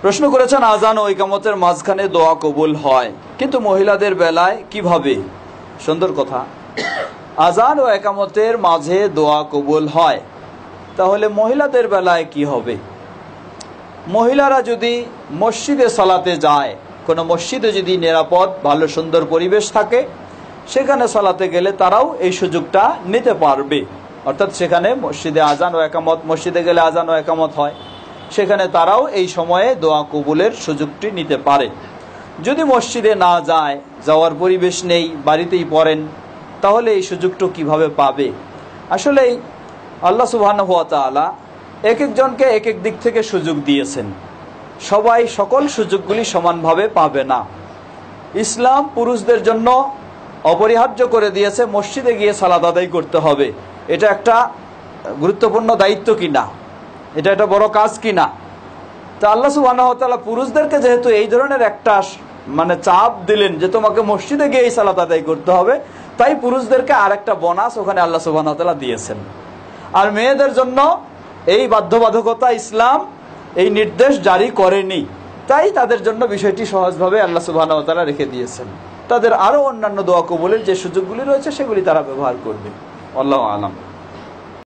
প্রশ্ন করেছেন আজান ও ইকামতের মাঝখানে দোয়া কবুল হয়, কিন্তু মহিলাদের বেলায় কিভাবে? সুন্দর কথা। আজান ও ইকামতের মাঝে দোয়া কবুল হয়, তাহলে মহিলাদের বেলায় কি হবে? মহিলারা যদি মসজিদে সালাতে যায়, কোনো মসজিদে যদি নিরাপদ ভালো সুন্দর পরিবেশ থাকে, সেখানে সালাতে গেলে তারাও এই সুযোগটা নিতে পারবে। অর্থাৎ সেখানে মসজিদে আজান ও ইকামত, মসজিদে গেলে আজান ও ইকামত হয়, সেখানে তারাও এই সময়ে দোয়া কবুলের সুযোগটি নিতে পারে। যদি মসজিদে না যায়, যাওয়ার পরিবেশ নেই, বাড়িতেই পড়েন, তাহলে এই সুযোগটা কিভাবে পাবে? আসলেই আল্লাহ সুবহানাহু ওয়া তাআলা এক একজনকে এক এক দিক থেকে সুযোগ দিয়েছেন। সবাই সকল সুযোগগুলি সমানভাবে পাবে না। ইসলাম পুরুষদের জন্য অপরিহার্য করে দিয়েছে মসজিদে গিয়ে সালাত আদায় করতে হবে। এটা একটা গুরুত্বপূর্ণ দায়িত্ব কিনা, এটা একটা বড় কাজ কিনা। তা আল্লাহ সুবহানাহু ওয়া তাআলা পুরুষদেরকে যেহেতু এই ধরনের একটা চাপ দিলেন যে তোমাকে মসজিদে গিয়ে এই সালাত আদায় করতে হবে, তাই পুরুষদেরকে আর একটা বোনাস ওখানে আল্লাহ সুবহানাহু ওয়া তাআলা দিয়েছেন। আর মেয়েদের জন্য এই বাধ্যবাধকতা ইসলাম এই নির্দেশ জারি করেনি, তাই তাদের জন্য বিষয়টি সহজভাবে আল্লাহ সুবহানাহু ওয়া তাআলা রেখে দিয়েছেন। তাদের আরো অন্যান্য দোয়া কবুলের যে সুযোগগুলি রয়েছে সেগুলি তারা ব্যবহার করবে। আল্লাহু আ'লাম।